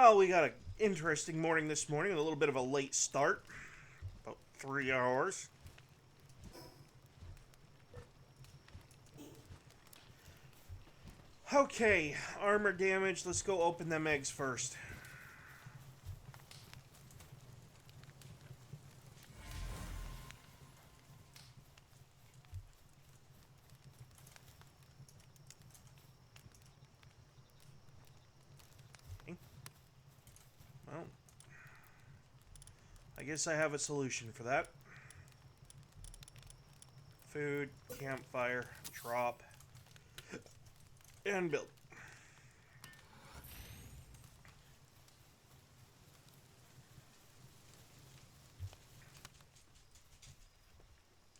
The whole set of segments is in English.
Well, we got an interesting morning this morning, a little bit of a late start. About 3 hours. Okay, armor damage. Let's go open them eggs first. Okay. Well, I guess I have a solution for that. Food, campfire, drop, and build.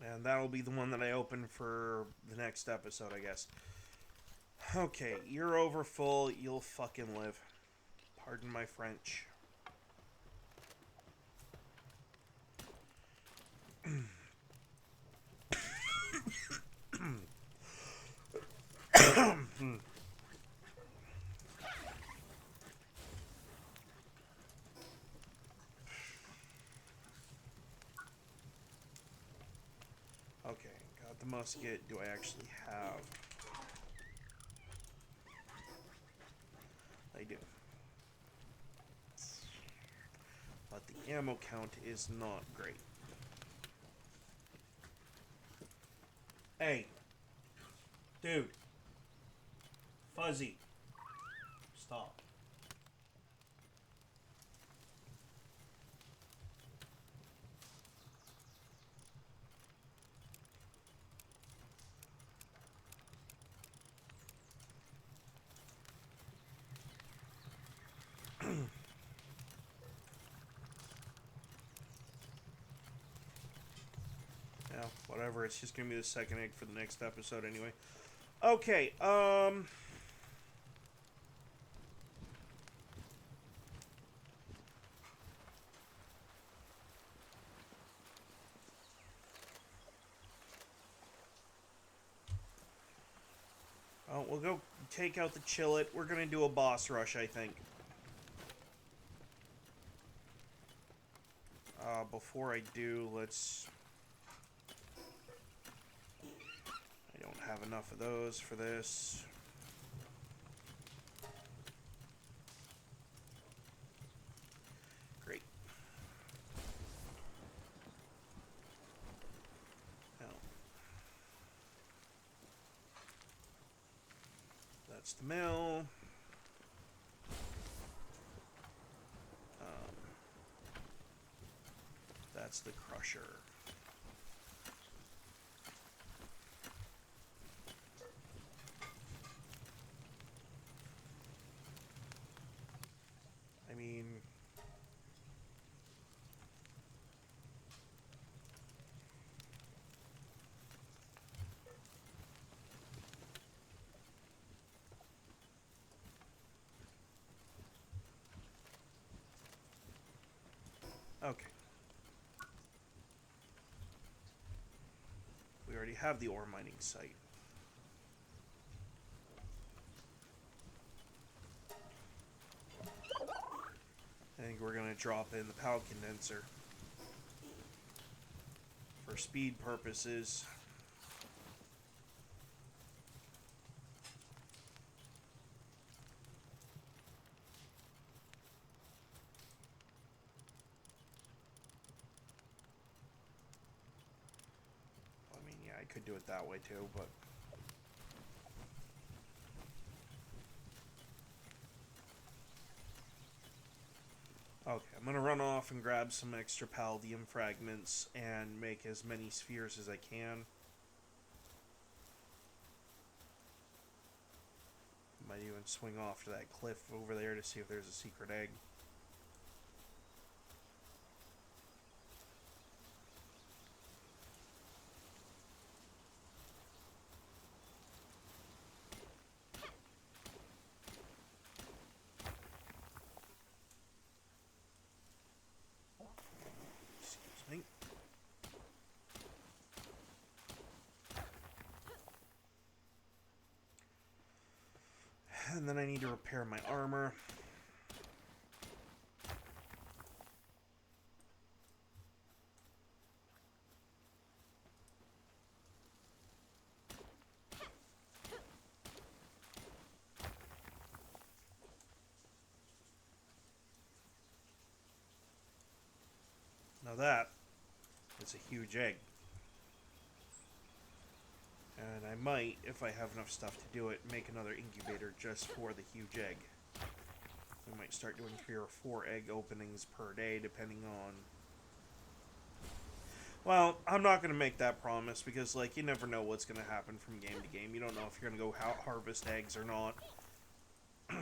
And that'll be the one that I open for the next episode, I guess. Okay, you're over full. You'll fucking live. Pardon my French. Okay, got the musket. Do I actually have? I do. But the ammo count is not great. Hey. Dude. Fuzzy. Stop. Yeah, whatever. It's just gonna be the second egg for the next episode anyway. Okay, we'll go take out the chillet. We're gonna do a boss rush, I think. Before I do, let's... I don't have enough of those for this. Great. Now, that's the mill. That's the crusher. I mean... Okay. We already have the ore mining site. I think we're going to drop in the power condenser. For speed purposes. I mean, yeah, I could do it that way too, but... Okay, I'm gonna run off and grab some extra palladium fragments and make as many spheres as I can. Might even swing off to that cliff over there to see if there's a secret egg. Excuse me. And then I need to repair my armor. Now that is a huge egg. And I might, if I have enough stuff to do it, make another incubator just for the huge egg. We might start doing 3 or 4 egg openings per day, depending on... Well, I'm not going to make that promise, because, like, you never know what's going to happen from game to game. You don't know if you're going to go harvest eggs or not. But...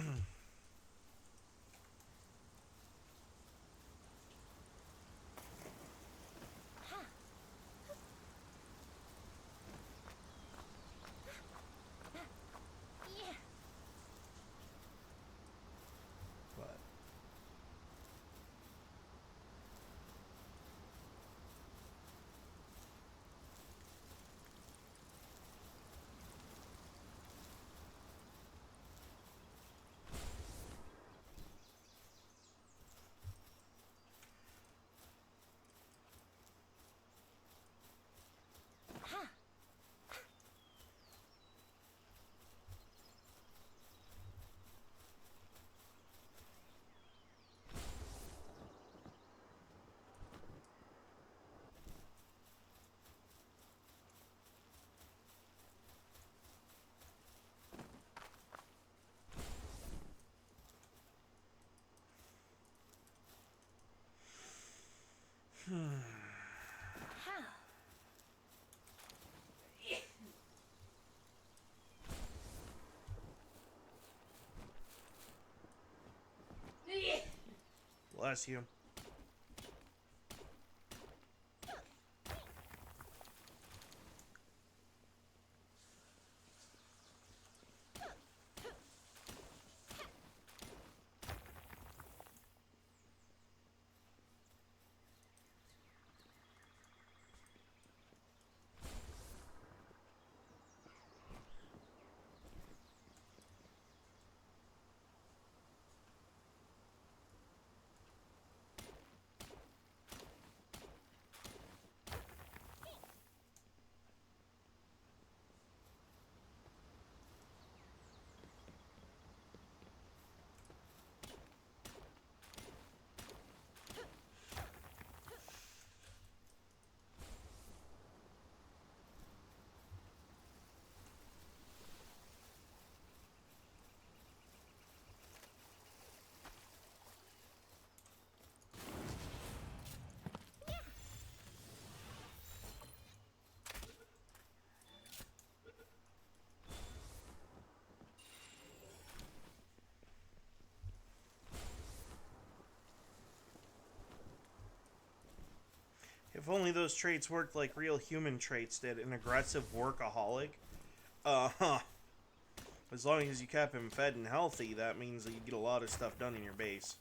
Bless you. If only those traits worked like real human traits did. An aggressive workaholic. Uh-huh. As long as you kept him fed and healthy, that means that you get a lot of stuff done in your base.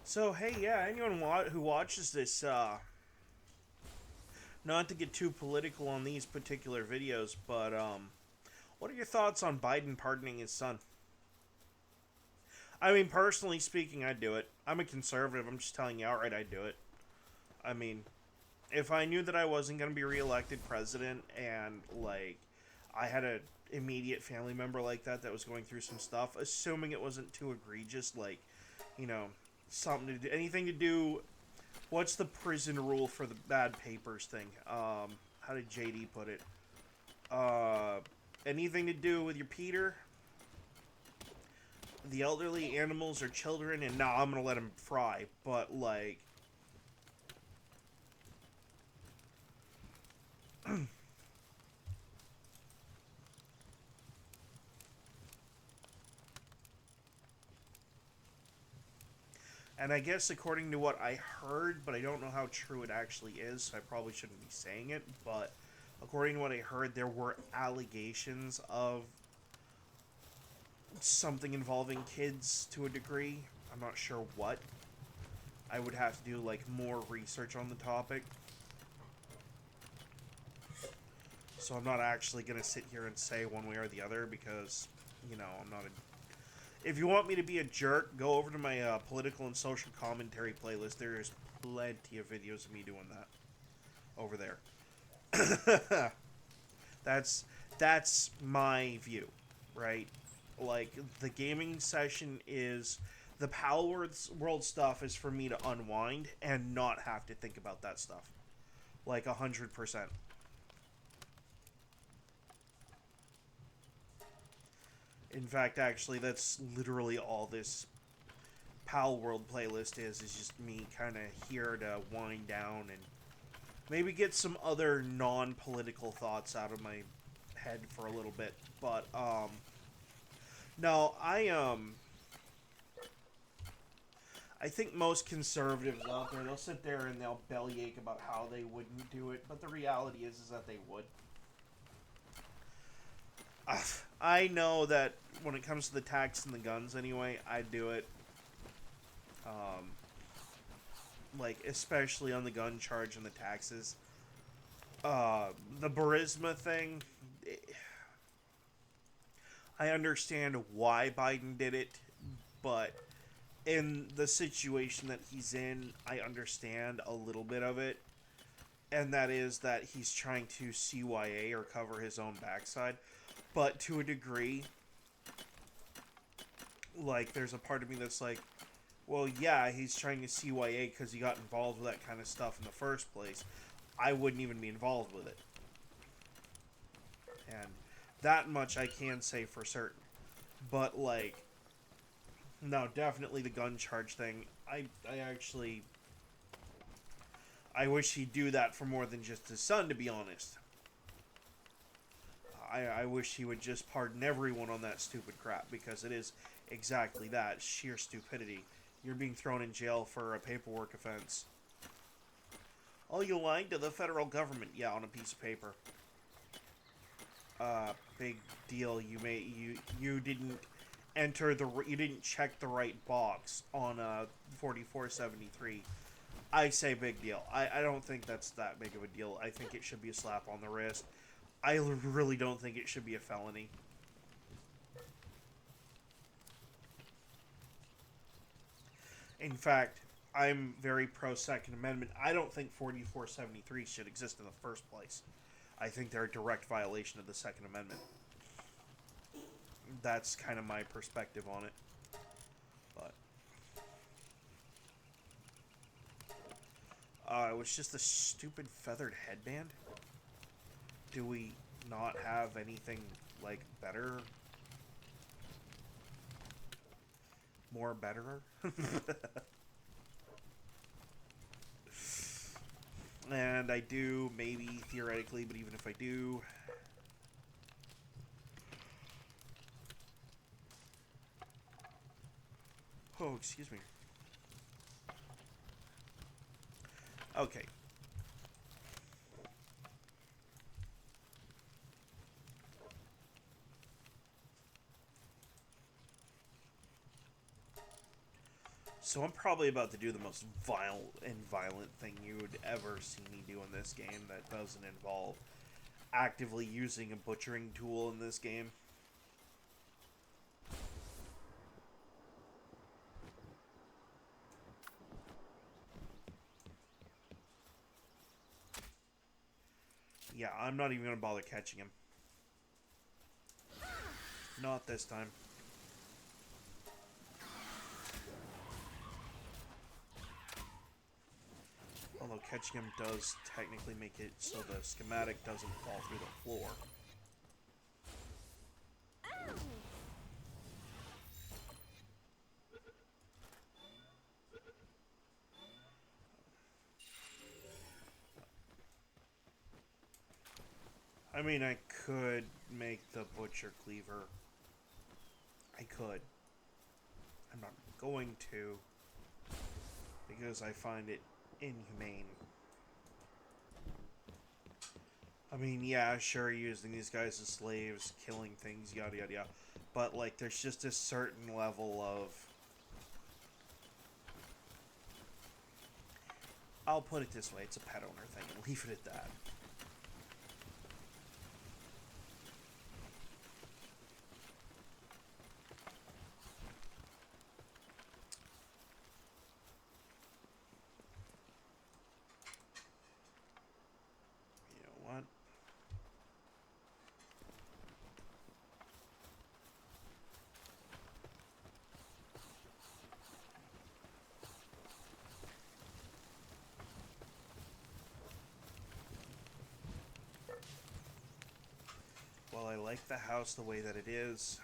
So, hey, yeah, anyone who watches this, not to get too political on these particular videos, but, what are your thoughts on Biden pardoning his son? I mean, personally speaking, I'd do it. I'm a conservative, I'm just telling you outright I'd do it. I mean, if I knew that I wasn't going to be reelected president, and, like, I had a immediate family member like that was going through some stuff, assuming it wasn't too egregious, like, you know, something to do, anything to do, what's the prison rule for the bad papers thing? How did JD put it? Anything to do with your Peter, the elderly, animals, or children, and nah, I'm gonna let him fry, but, like, and I guess according to what I heard, but I don't know how true it actually is, so I probably shouldn't be saying it, but according to what I heard, there were allegations of something involving kids to a degree. I'm not sure what. I would have to do, like, more research on the topic. So I'm not actually going to sit here and say one way or the other because, you know, I'm not a... If you want me to be a jerk, go over to my political and social commentary playlist. There's plenty of videos of me doing that over there. that's my view, right? Like, the gaming session is... The Palworld stuff is for me to unwind and not have to think about that stuff. Like, 100%. In fact, actually, that's literally all this Palworld playlist is just me kind of here to wind down and maybe get some other non-political thoughts out of my head for a little bit. But, no, I think most conservatives out there, they'll sit there and they'll bellyache about how they wouldn't do it, but the reality is that they would. I know that when it comes to the tax and the guns anyway, I'd do it. Like, especially on the gun charge and the taxes. The Burisma thing, I understand why Biden did it, but in the situation that he's in, I understand a little bit of it. And that is that he's trying to CYA or cover his own backside. But to a degree, like, there's a part of me that's like, well, yeah, he's trying to CYA because he got involved with that kind of stuff in the first place. I wouldn't even be involved with it. And that much I can say for certain. But, like, no, definitely the gun charge thing. I actually... I wish he'd do that for more than just his son, to be honest. I wish he would just pardon everyone on that stupid crap, because it is exactly that, sheer stupidity. You're being thrown in jail for a paperwork offense. Oh, you lied to the federal government. Yeah, on a piece of paper. Big deal. You didn't enter you didn't check the right box on 4473. I say big deal. I don't think that's that big of a deal. I think it should be a slap on the wrist. I really don't think it should be a felony. In fact, I'm very pro Second Amendment. I don't think 4473 should exist in the first place. I think they're a direct violation of the Second Amendment. That's kind of my perspective on it. But it was just a stupid feathered headband. Do we not have anything, like, better? More betterer? And I do, maybe, theoretically, but even if I do... Oh, excuse me. Okay. So I'm probably about to do the most vile and violent thing you would ever see me do in this game that doesn't involve actively using a butchering tool in this game. Yeah, I'm not even going to bother catching him. Not this time. Although catching him does technically make it so the schematic doesn't fall through the floor. I mean, I could make the Butcher Cleaver. I could. I'm not going to, because I find it inhumane. I mean, yeah, sure, using these guys as slaves, killing things, yada yada yada. But, like, there's just a certain level of... I'll put it this way, it's a pet owner thing, and leave it at that. You know what? Well, I like the house the way that it is.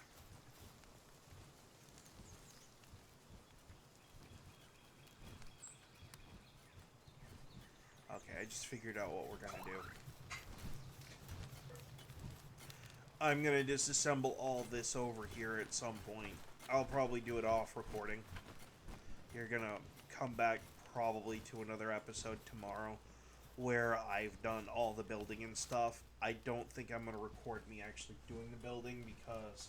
Okay, I just figured out what we're gonna do. I'm gonna disassemble all this over here at some point. I'll probably do it off recording. You're gonna come back probably to another episode tomorrow where I've done all the building and stuff. I don't think I'm gonna record me actually doing the building because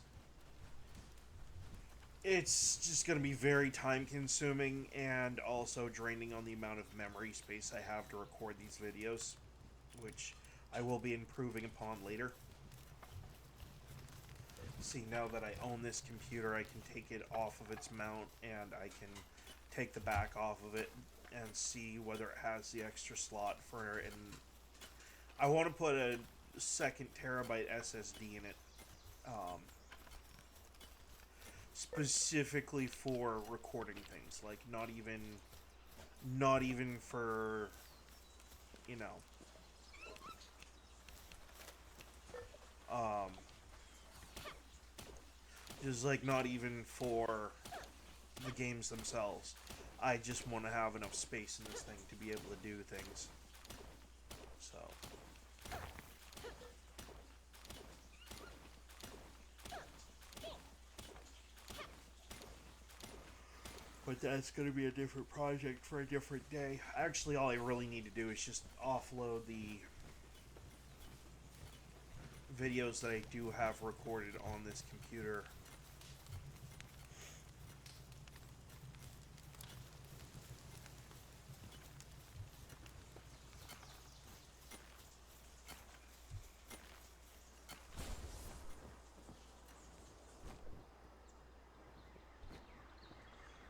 it's just gonna be very time consuming and also draining on the amount of memory space I have to record these videos, which I will be improving upon later. See, now that I own this computer, I can take it off of its mount and I can take the back off of it and see whether it has the extra slot for it. And I want to put a 2 TB SSD in it, specifically for recording things, like not even for, you know, just like not even for the games themselves. I just want to have enough space in this thing to be able to do things. So. But that's going to be a different project for a different day. Actually, all I really need to do is just offload the videos that I do have recorded on this computer.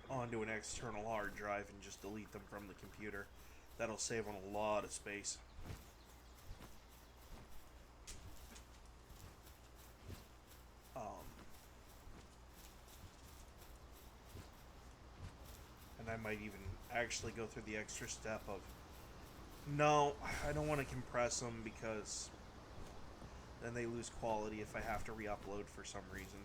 Onto an external hard drive and just delete them from the computer. That'll save on a lot of space. And I might even actually go through the extra step of, no, I don't want to compress them because then they lose quality if I have to re-upload for some reason.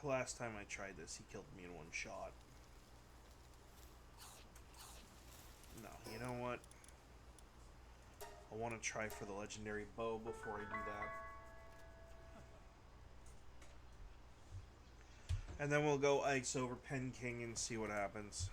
Last time I tried this, he killed me in one shot. No, you know what? I want to try for the legendary bow before I do that. And then we'll go ice over Pen King and see what happens.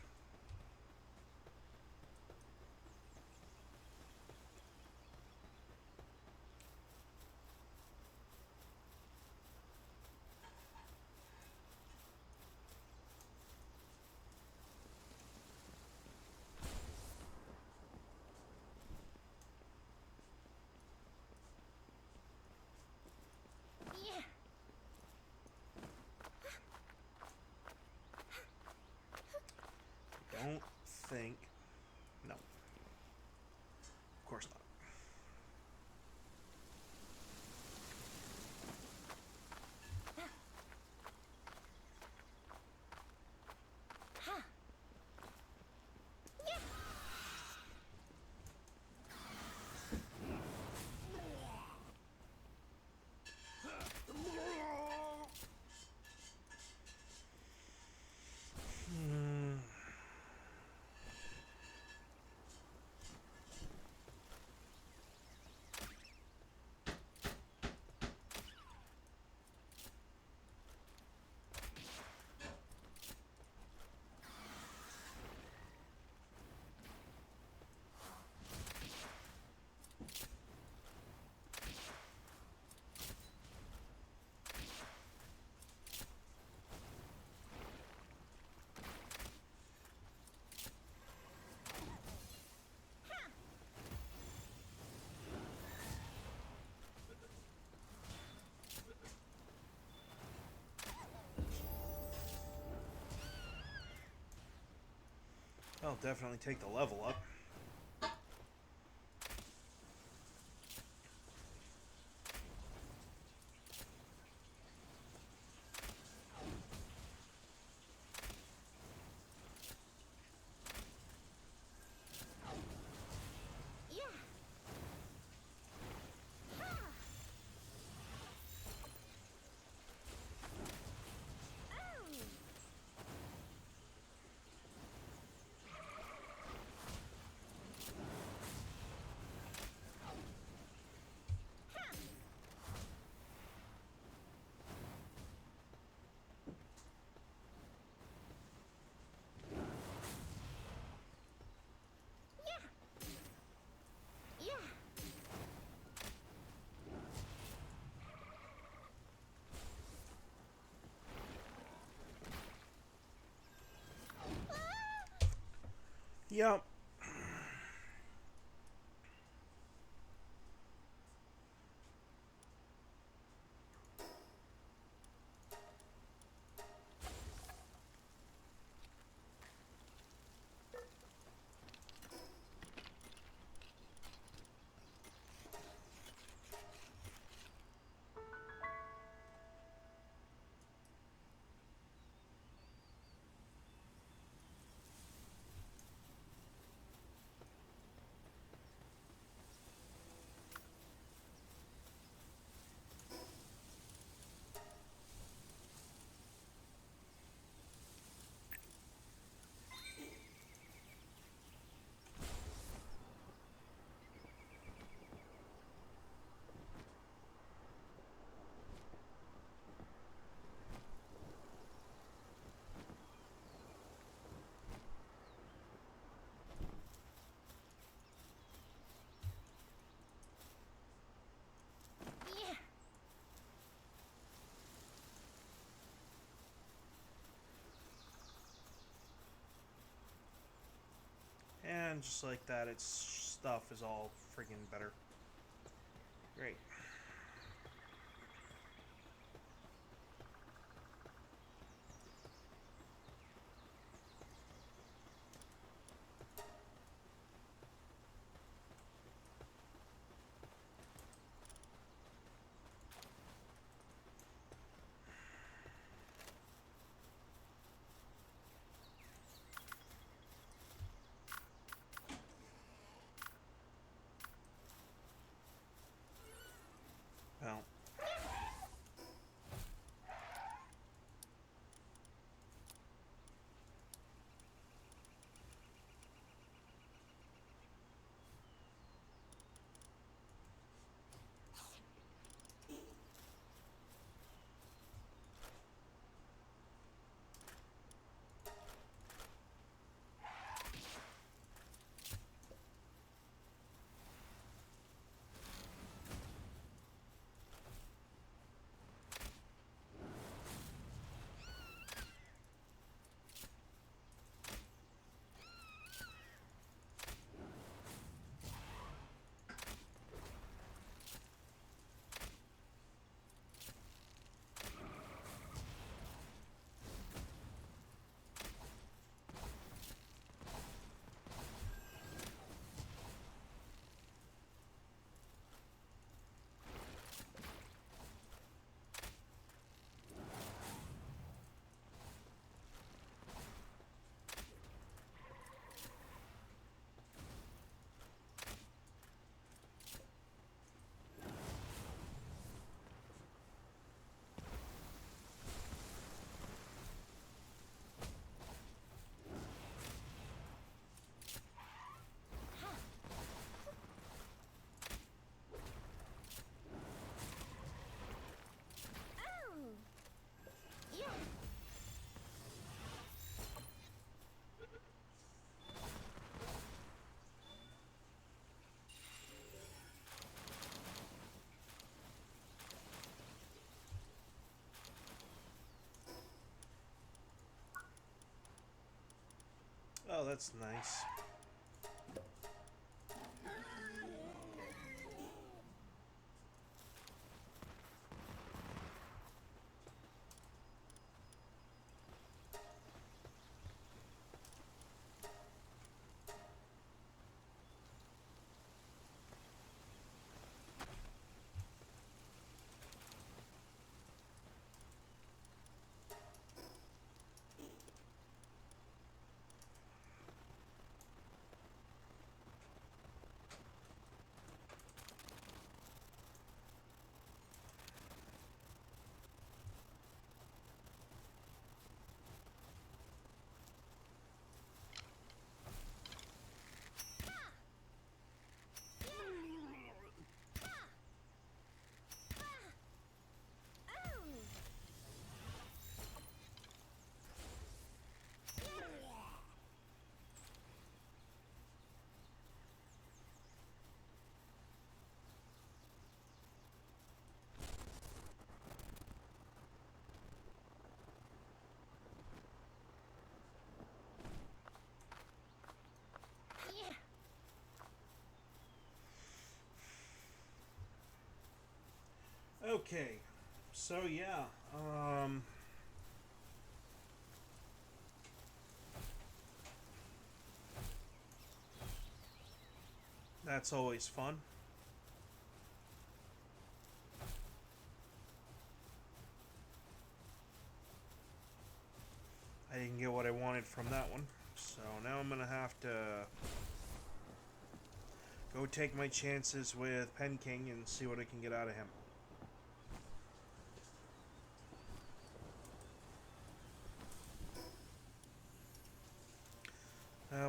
I'll definitely take the level up. Yep. And just like that, its stuff is all freaking better. Great. Well, oh, that's nice. Okay. So yeah, that's always fun. I didn't get what I wanted from that one. So now I'm gonna have to go take my chances with Pen King and see what I can get out of him.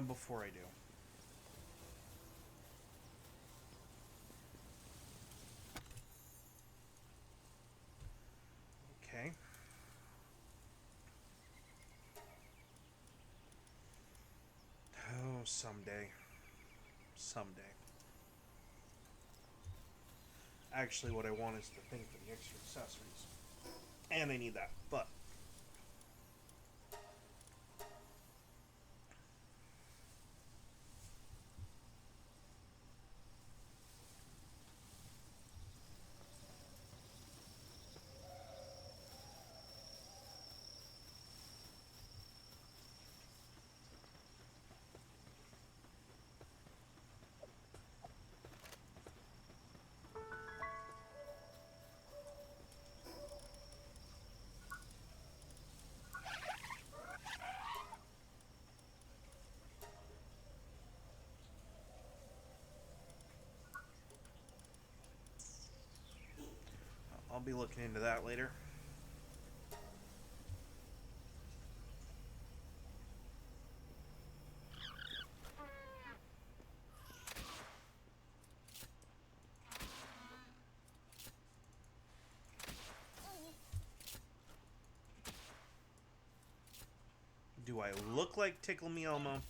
Before I do. Okay. Oh, someday. Someday. Actually, what I want is the thing for the extra accessories. And I need that, but I'll be looking into that later. Do I look like Tickle Me Elmo?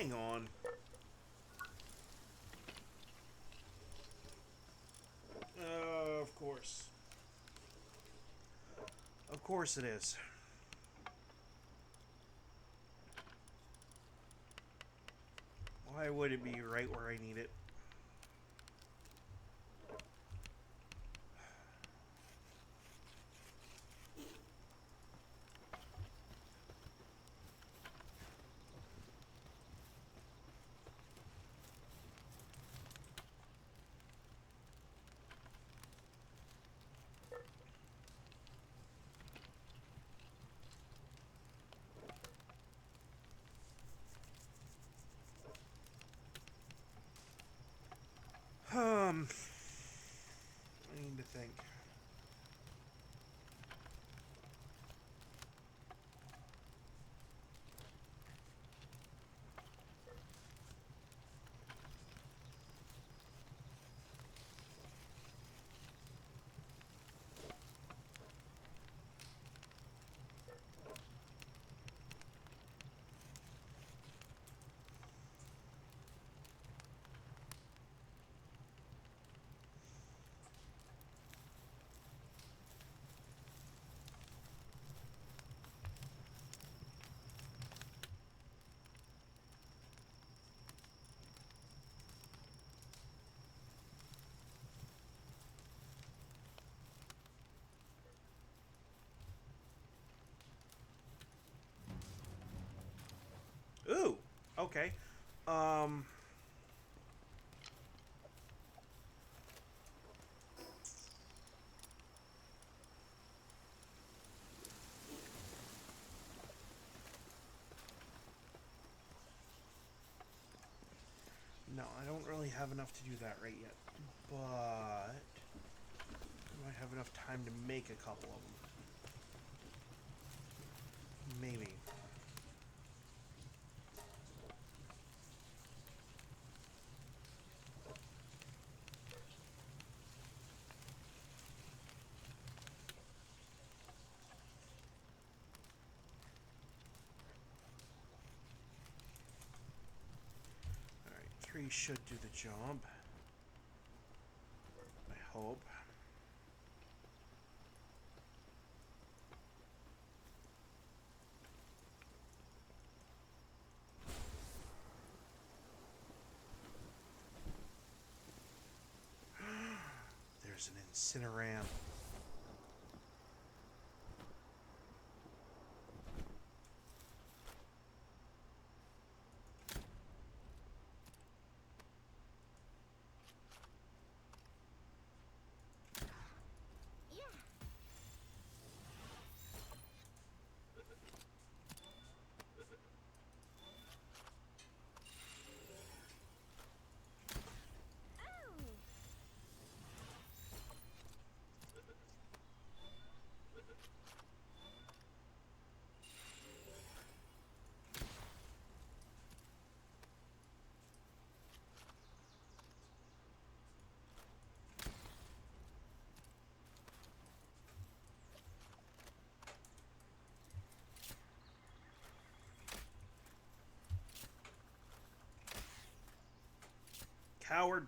Hang on. Of course. Of course it is. Why would it be right where I need it? Okay. No, I don't really have enough to do that right yet. But I might have enough time to make a couple of them. Maybe. Alright, 3 should do the job. I hope. There's an incineram. Coward.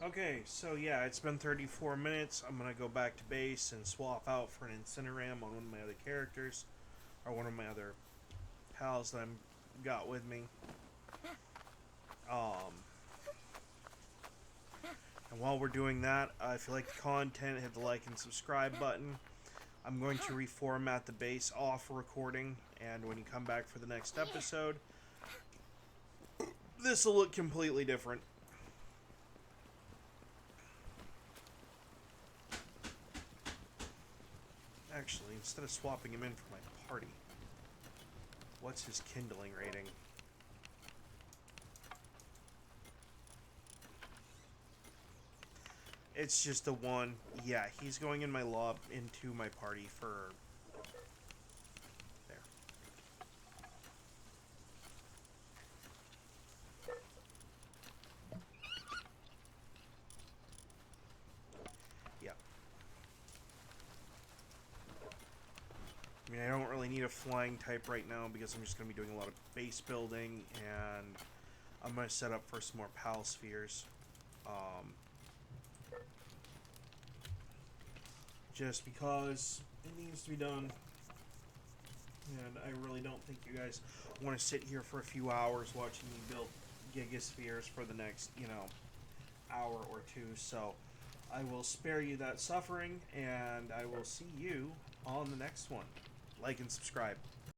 Okay, so yeah, it's been 34 minutes. I'm gonna go back to base and swap out for an incineram on one of my other characters, or one of my other pals that I'm got with me. And while we're doing that, if you like the content, hit the like and subscribe button. I'm going to reformat the base off recording, and when you come back for the next episode, this will look completely different. Actually, instead of swapping him in for my party, what's his kindling rating? It's just a 1. Yeah, he's going in my lob into my party for... There. Yeah. I mean, I don't really need a flying type right now because I'm just going to be doing a lot of base building, and I'm going to set up for some more pal spheres. Just because it needs to be done. And I really don't think you guys want to sit here for a few hours watching me build gigaspheres for the next, hour or two. So I will spare you that suffering, and I will see you on the next one. Like and subscribe.